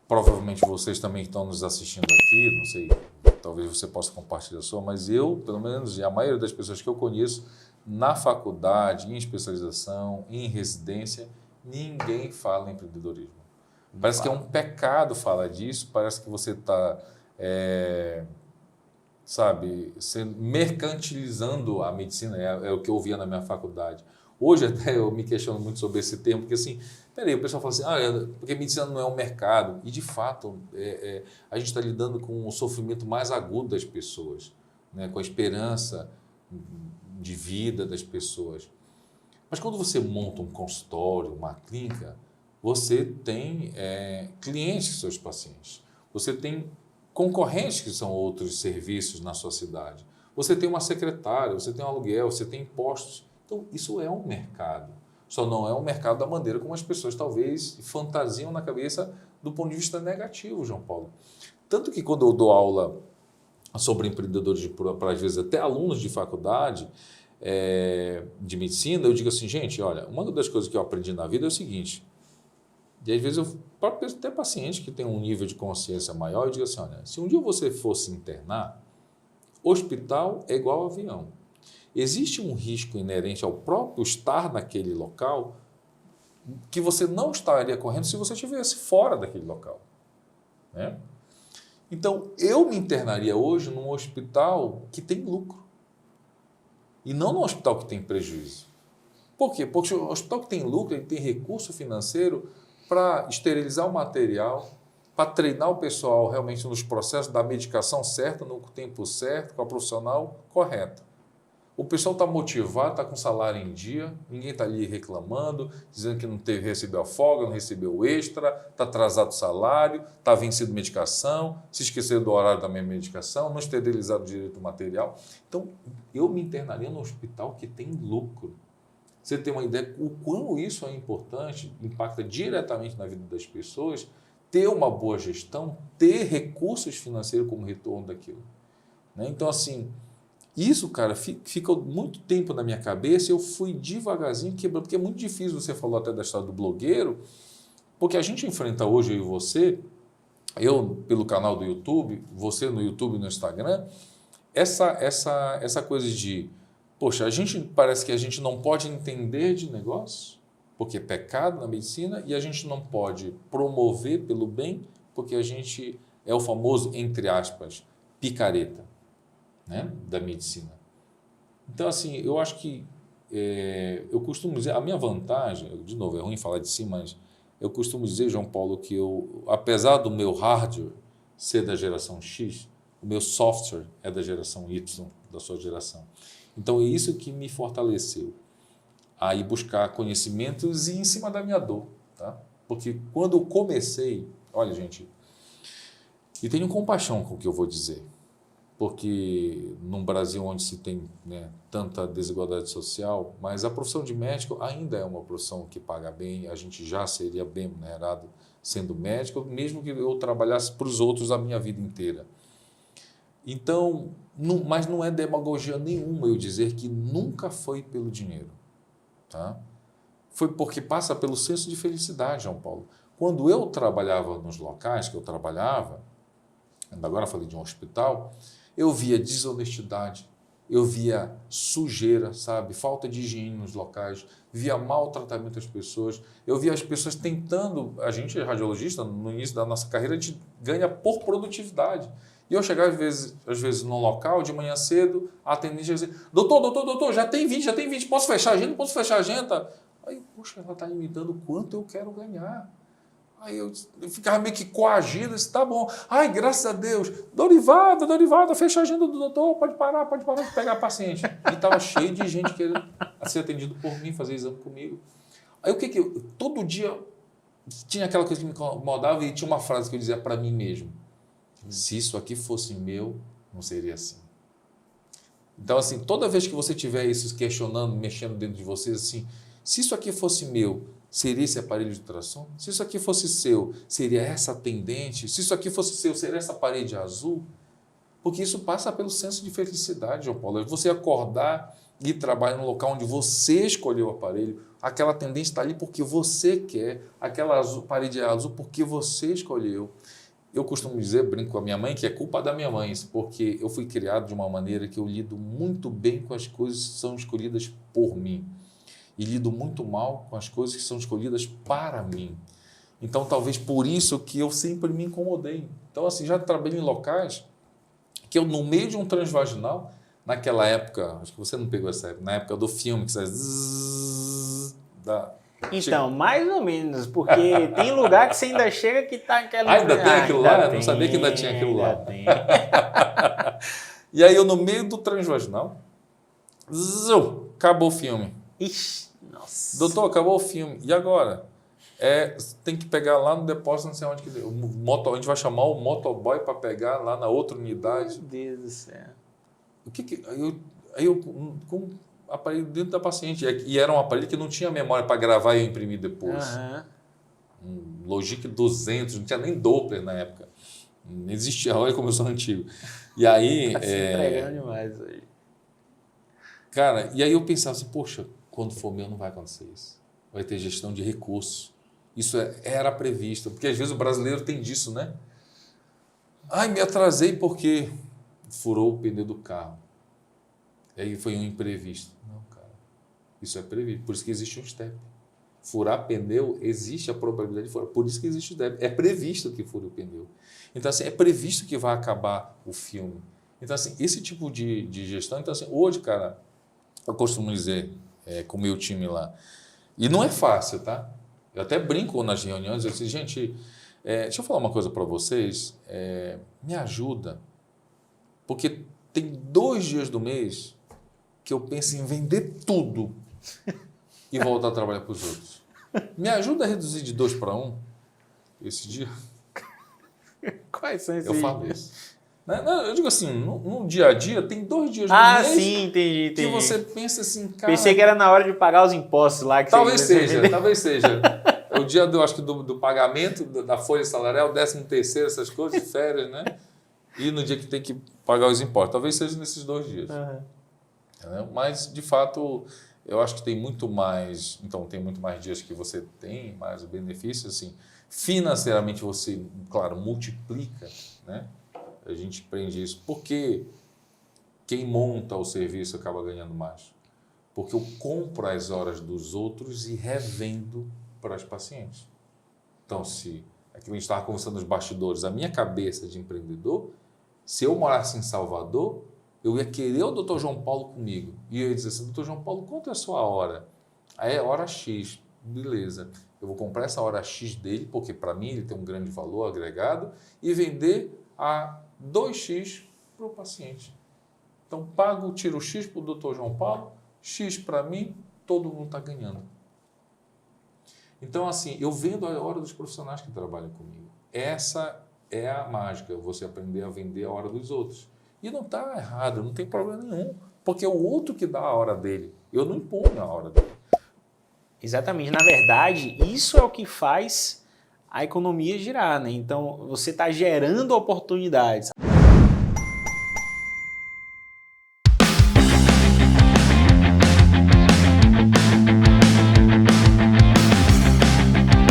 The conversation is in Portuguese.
provavelmente vocês também estão nos assistindo aqui, não sei, talvez você possa compartilhar a sua, mas eu, pelo menos, e a maioria das pessoas que eu conheço, na faculdade, em especialização, em residência, ninguém fala em empreendedorismo. Parece que é um pecado falar disso, parece que você está, mercantilizando a medicina, é o que eu ouvia na minha faculdade. Hoje até eu me questiono muito sobre esse termo, porque assim, peraí, o pessoal fala assim, porque medicina não é um mercado, e de fato a gente está lidando com o sofrimento mais agudo das pessoas, né, com a esperança de vida das pessoas. Mas quando você monta um consultório, uma clínica, você tem clientes, seus pacientes. Você tem concorrentes que são outros serviços na sua cidade. Você tem uma secretária, você tem um aluguel, você tem impostos. Então, isso é um mercado. Só não é um mercado da maneira como as pessoas talvez fantasiam na cabeça do ponto de vista negativo, João Paulo. Tanto que quando eu dou aula sobre empreendedores, para às vezes até alunos de faculdade de medicina, eu digo assim, gente, olha, uma das coisas que eu aprendi na vida é o seguinte, e às vezes eu, até paciente que tem um nível de consciência maior, eu digo assim, olha, se um dia você fosse internar, hospital é igual avião. Existe um risco inerente ao próprio estar naquele local que você não estaria correndo se você estivesse fora daquele local, né? Então, eu me internaria hoje num hospital que tem lucro e não num hospital que tem prejuízo. Por quê? Porque o hospital que tem lucro, ele tem recurso financeiro para esterilizar o material, para treinar o pessoal realmente nos processos da medicação certa, no tempo certo, com a profissional correta. O pessoal está motivado, está com salário em dia, ninguém está ali reclamando, dizendo que não recebeu a folga, não recebeu o extra, está atrasado o salário, está vencido medicação, se esqueceu do horário da minha medicação, não esterilizado direito o material. Então, eu me internaria num hospital que tem lucro. Você tem uma ideia o quão isso é importante, impacta diretamente na vida das pessoas, ter uma boa gestão, ter recursos financeiros como retorno daquilo, né? Então, assim, isso, cara, ficou muito tempo na minha cabeça e eu fui devagarzinho quebrando, porque é muito difícil, você falou até da história do blogueiro, porque a gente enfrenta hoje, eu e você, eu pelo canal do YouTube, você no YouTube e no Instagram, essa coisa de, poxa, a gente parece que a gente não pode entender de negócio, porque é pecado na medicina, e a gente não pode promover pelo bem, porque a gente é o famoso, entre aspas, picareta, né, da medicina. Então, assim, eu acho que eu costumo dizer, a minha vantagem, de novo, é ruim falar de si, mas eu costumo dizer, João Paulo, que eu, apesar do meu hardware ser da geração X, o meu software é da geração Y, da sua geração. Então, é isso que me fortaleceu a ir buscar conhecimentos e em cima da minha dor, tá? Porque quando eu comecei, olha, gente, e tenho compaixão com o que eu vou dizer, porque num Brasil onde se tem, né, tanta desigualdade social, mas a profissão de médico ainda é uma profissão que paga bem, a gente já seria bem remunerado sendo médico, mesmo que eu trabalhasse para os outros a minha vida inteira. Então, mas não é demagogia nenhuma eu dizer que nunca foi pelo dinheiro, tá? Foi porque passa pelo senso de felicidade, João Paulo. Quando eu trabalhava nos locais que eu trabalhava, agora falei de um hospital, eu via desonestidade, eu via sujeira, sabe? Falta de higiene nos locais, via maltratamento das pessoas, eu via as pessoas tentando, a gente é radiologista, no início da nossa carreira, a gente ganha por produtividade. E eu chegava às vezes num local, de manhã cedo, a atendente dizia, doutor, já tem 20, posso fechar a agenda? Posso fechar a agenda? Aí, poxa, ela está me dando quanto eu quero ganhar. Aí eu ficava meio que coagido, disse, tá bom. Ai, graças a Deus. Dorivada, fecha a agenda do doutor, pode parar de pegar paciente. E estava cheio de gente querendo ser atendido por mim, fazer exame comigo. Aí o que eu... Todo dia tinha aquela coisa que me incomodava e tinha uma frase que eu dizia para mim mesmo. Se isso aqui fosse meu, não seria assim. Então, assim, toda vez que você tiver isso questionando, mexendo dentro de você, assim, se isso aqui fosse meu, seria esse aparelho de ultrassom? Se isso aqui fosse seu, seria essa atendente? Se isso aqui fosse seu, seria essa parede azul? Porque isso passa pelo senso de felicidade, João Paulo. Você acordar e trabalha no local onde você escolheu o aparelho, aquela tendência está ali porque você quer, aquela parede é azul porque você escolheu. Eu costumo dizer, brinco com a minha mãe, que é culpa da minha mãe, porque eu fui criado de uma maneira que eu lido muito bem com as coisas que são escolhidas por mim e lido muito mal com as coisas que são escolhidas para mim. Então, talvez por isso que eu sempre me incomodei. Então, assim, já trabalhei em locais que eu, no meio de um transvaginal, naquela época, acho que você não pegou essa época, na época do filme, que você... Então, mais ou menos, porque tem lugar que você ainda chega que tá aquela... Ainda tem aquilo lá? Eu não sabia que ainda tinha aquilo lá. Tem. E aí eu, no meio do transvaginal, acabou o filme. Ixi, nossa. Doutor, acabou o filme. E agora? Tem que pegar lá no depósito, não sei onde que... a gente vai chamar o motoboy para pegar lá na outra unidade. Meu Deus do céu. Aí eu com o aparelho dentro da paciente. E era um aparelho que não tinha memória para gravar e eu imprimir depois. Um Logic 200, não tinha nem Doppler na época. Não existia, olha como eu sou antigo. E aí... Tá se entregando demais hoje. Cara, e aí eu pensava assim, poxa, quando for meu não vai acontecer isso. Vai ter gestão de recursos. Isso era previsto. Porque às vezes o brasileiro tem disso, né? Ai, me atrasei porque furou o pneu do carro. E aí foi um imprevisto. Não, cara. Isso é previsto. Por isso que existe um STEP. Furar pneu, existe a probabilidade de furar. Por isso que existe o STEP. É previsto que fure o pneu. Então, assim, é previsto que vai acabar o filme. Então, assim, esse tipo de gestão... Então, assim, hoje, cara, eu costumo dizer com o meu time lá, e não é fácil, tá? Eu até brinco nas reuniões, eu disse, gente, deixa eu falar uma coisa para vocês, me ajuda, porque tem 2 dias do mês que eu penso em vender tudo e voltar a trabalhar para os outros. Me ajuda a reduzir de 2 para 1 esse dia? Quais são esses? Eu falo isso. Não, eu digo assim, no dia a dia, tem 2 dias do mês sim, entendi. que você pensa assim, cara... Pensei que era na hora de pagar os impostos lá. Que talvez seja. É o dia, eu acho que do pagamento, da folha salarial, 13º, essas coisas, férias, né? E no dia que tem que pagar os impostos. Talvez seja nesses 2 dias. Mas, de fato, eu acho que tem muito mais... Então, tem muito mais dias que você tem, mais o benefício, assim. Financeiramente, você, claro, multiplica, né? A gente prende isso. Porque quem monta o serviço acaba ganhando mais. Porque eu compro as horas dos outros e revendo para os pacientes. Então, se aquilo que a gente estava conversando nos bastidores, a minha cabeça de empreendedor, se eu morasse em Salvador, eu ia querer o Dr. João Paulo comigo. E eu ia dizer assim, Dr. João Paulo, quanto é a sua hora? Aí é hora X. Beleza. Eu vou comprar essa hora X dele, porque para mim ele tem um grande valor agregado, e vender a 2x para o paciente. Então, tiro X para o Dr. João Paulo, X para mim, todo mundo está ganhando. Então, assim, eu vendo a hora dos profissionais que trabalham comigo. Essa é a mágica, você aprender a vender a hora dos outros. E não está errado, não tem problema nenhum, porque é o outro que dá a hora dele. Eu não imponho a hora dele. Exatamente. Na verdade, isso é o que faz a economia girar, né? Então, você está gerando oportunidades.